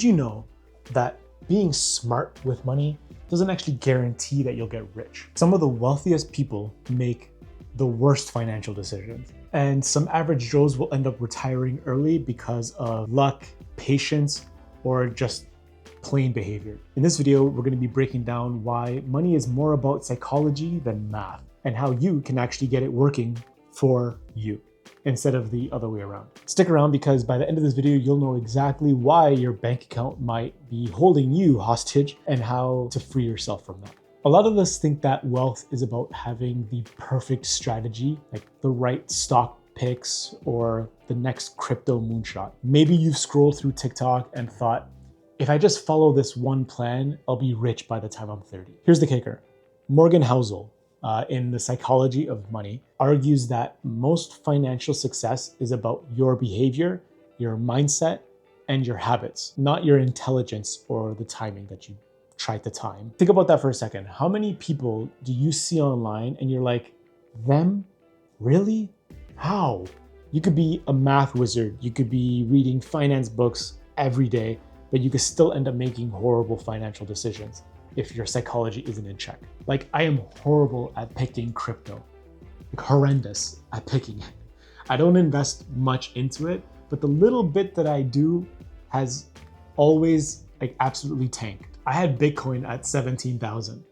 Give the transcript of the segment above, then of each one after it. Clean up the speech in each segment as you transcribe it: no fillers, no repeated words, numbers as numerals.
Did you know that being smart with money doesn't actually guarantee that you'll get rich? Some of the wealthiest people make the worst financial decisions. And some average Joes will end up retiring early because of luck, patience, or just plain behavior. In this video, we're going to be breaking down why money is more about psychology than math, and how you can actually get it working for you instead of the other way around. Stick around, because by the end of this video, you'll know exactly why your bank account might be holding you hostage and how to free yourself from that. A lot of us think that wealth is about having the perfect strategy, like the right stock picks or the next crypto moonshot. Maybe you've scrolled through TikTok and thought, if I just follow this one plan, I'll be rich by the time I'm 30. Here's the kicker. Morgan Housel, in The Psychology of Money, argues that most financial success is about your behavior, your mindset, and your habits, not your intelligence or the timing that you tried to time. Think about that for a second. How many people do you see online and you're like, them? Really? How? You could be a math wizard, you could be reading finance books every day, but you could still end up making horrible financial decisions if your psychology isn't in check. Like, I am horrible at picking crypto, like horrendous at picking it. I don't invest much into it, but the little bit that I do has always like absolutely tanked. I had Bitcoin at 17,000,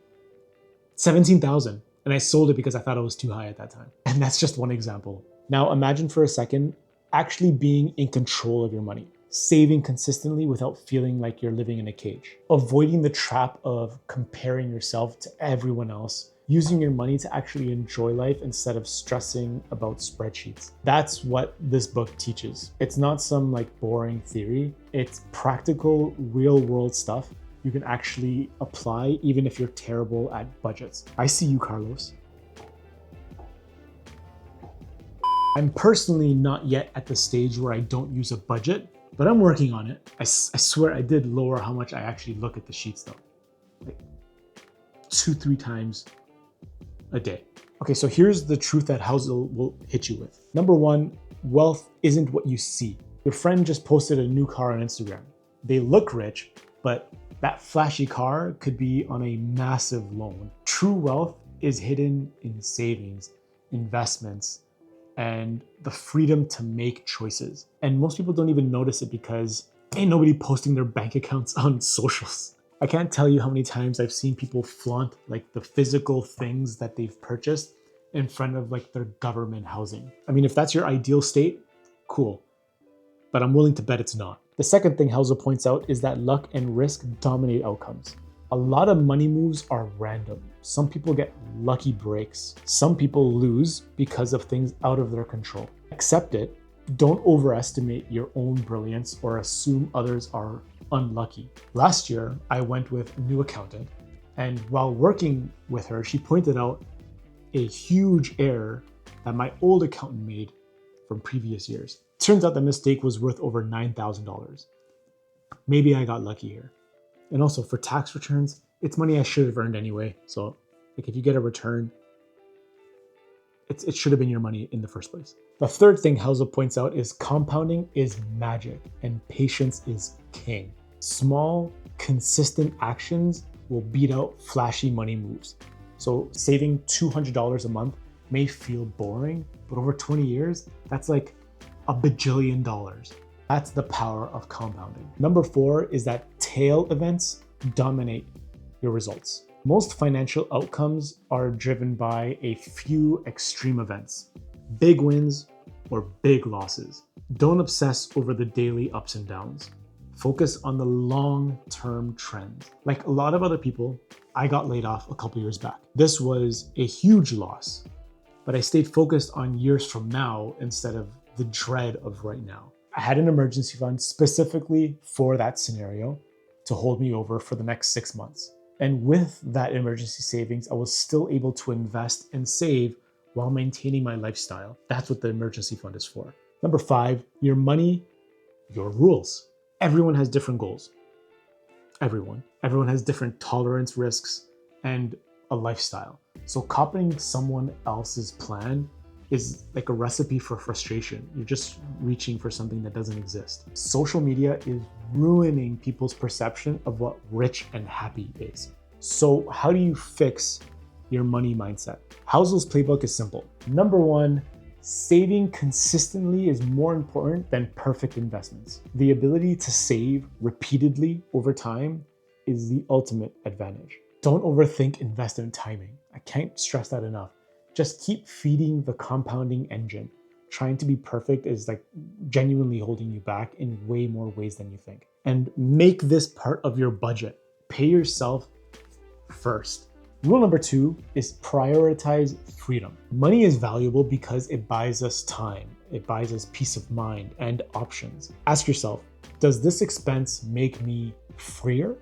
and I sold it because I thought it was too high at that time. And that's just one example. Now imagine for a second actually being in control of your money, saving consistently without feeling like you're living in a cage, avoiding the trap of comparing yourself to everyone else, using your money to actually enjoy life instead of stressing about spreadsheets. That's what this book teaches. It's not some like boring theory. It's practical, real world stuff you can actually apply even if you're terrible at budgets. I see you, Carlos. I'm personally not yet at the stage where I don't use a budget, but I'm working on it. I swear I did lower how much I actually look at the sheets though. Like 2-3 times a day. Okay, so here's the truth that Housel will hit you with. Number one, wealth isn't what you see. Your friend just posted a new car on Instagram. They look rich, but that flashy car could be on a massive loan. True wealth is hidden in savings, investments, and the freedom to make choices. And most people don't even notice it because ain't nobody posting their bank accounts on socials. I can't tell you how many times I've seen people flaunt like the physical things that they've purchased in front of like their government housing. I mean, if that's your ideal state, cool. But I'm willing to bet it's not. The second thing Housel points out is that luck and risk dominate outcomes. A lot of money moves are random. Some people get lucky breaks. Some people lose because of things out of their control. Accept it. Don't overestimate your own brilliance or assume others are unlucky. Last year, I went with a new accountant, and while working with her, she pointed out a huge error that my old accountant made from previous years. Turns out the mistake was worth over $9,000. Maybe I got lucky here. And also for tax returns, it's money I should have earned anyway. So like if you get a return, it should have been your money in the first place. The third thing Housel points out is compounding is magic and patience is king. Small, consistent actions will beat out flashy money moves. So saving $200 a month may feel boring, but over 20 years, that's like $1 bajillion. That's the power of compounding. Number 4 is that tail events dominate your results. Most financial outcomes are driven by a few extreme events, big wins or big losses. Don't obsess over the daily ups and downs. Focus on the long-term trends. Like a lot of other people, I got laid off a couple years back. This was a huge loss, but I stayed focused on years from now instead of the dread of right now. I had an emergency fund specifically for that scenario to hold me over for the next 6 months. And with that emergency savings, I was still able to invest and save while maintaining my lifestyle. That's what the emergency fund is for. Number 5, your money, your rules. Everyone has different goals. Everyone has different tolerance risks and a lifestyle. So copying someone else's plan is like a recipe for frustration. You're just reaching for something that doesn't exist. Social media is ruining people's perception of what rich and happy is. So how do you fix your money mindset? Housel's playbook is simple. Number one, saving consistently is more important than perfect investments. The ability to save repeatedly over time is the ultimate advantage. Don't overthink investment timing. I can't stress that enough. Just keep feeding the compounding engine. Trying to be perfect is like genuinely holding you back in way more ways than you think. And make this part of your budget. Pay yourself first. Rule number two is prioritize freedom. Money is valuable because it buys us time. It buys us peace of mind and options. Ask yourself, does this expense make me freer?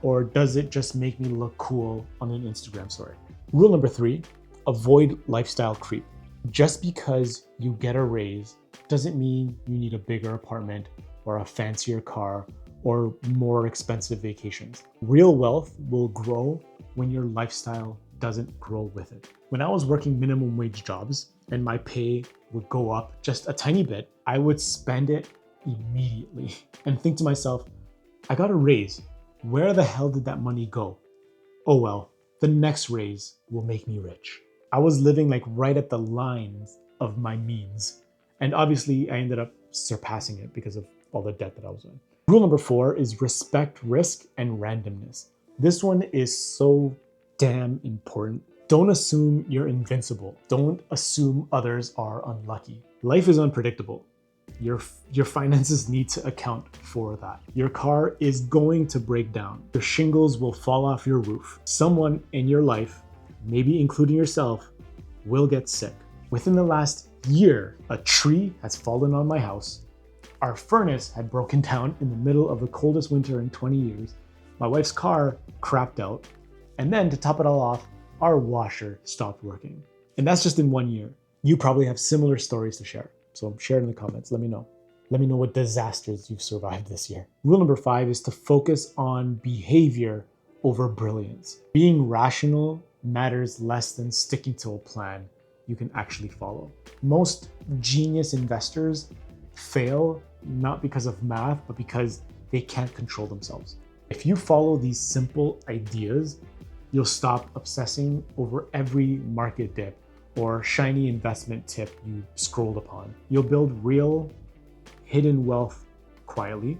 Or does it just make me look cool on an Instagram story? Rule number three, avoid lifestyle creep. Just because you get a raise doesn't mean you need a bigger apartment or a fancier car or more expensive vacations. Real wealth will grow when your lifestyle doesn't grow with it. When I was working minimum wage jobs and my pay would go up just a tiny bit, I would spend it immediately and think to myself, I got a raise. Where the hell did that money go? Oh well, the next raise will make me rich. I was living like right at the lines of my means. And obviously I ended up surpassing it because of all the debt that I was in. Rule number four is respect risk and randomness. This one is so damn important. Don't assume you're invincible. Don't assume others are unlucky. Life is unpredictable. Your finances need to account for that. Your car is going to break down. Your shingles will fall off your roof. Someone in your life, maybe including yourself, will get sick. Within the last year, a tree has fallen on my house. Our furnace had broken down in the middle of the coldest winter in 20 years. My wife's car crapped out. And then to top it all off, our washer stopped working. And that's just in 1 year. You probably have similar stories to share. So share it in the comments, let me know. Let me know what disasters you've survived this year. Rule number five is to focus on behavior over brilliance. Being rational matters less than sticking to a plan you can actually follow. Most genius investors fail not because of math, but because they can't control themselves. If you follow these simple ideas, you'll stop obsessing over every market dip or shiny investment tip you scrolled upon. You'll build real hidden wealth quietly,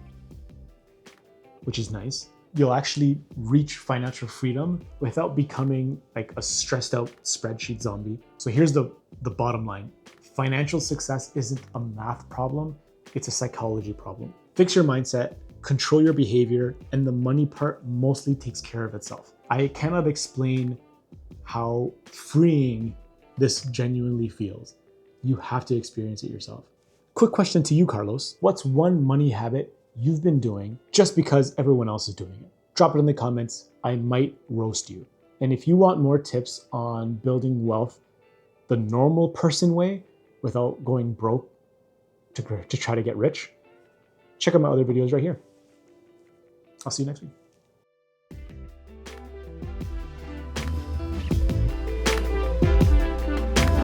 which is nice. You'll actually reach financial freedom without becoming like a stressed out spreadsheet zombie. So here's the bottom line. Financial success isn't a math problem, it's a psychology problem. Fix your mindset, control your behavior, and the money part mostly takes care of itself. I cannot explain how freeing this genuinely feels. You have to experience it yourself. Quick question to you, Carlos. What's one money habit you've been doing just because everyone else is doing it? Drop it in the comments. I might roast you. And if you want more tips on building wealth the normal person way without going broke to try to get rich, check out my other videos right here. I'll see you next week.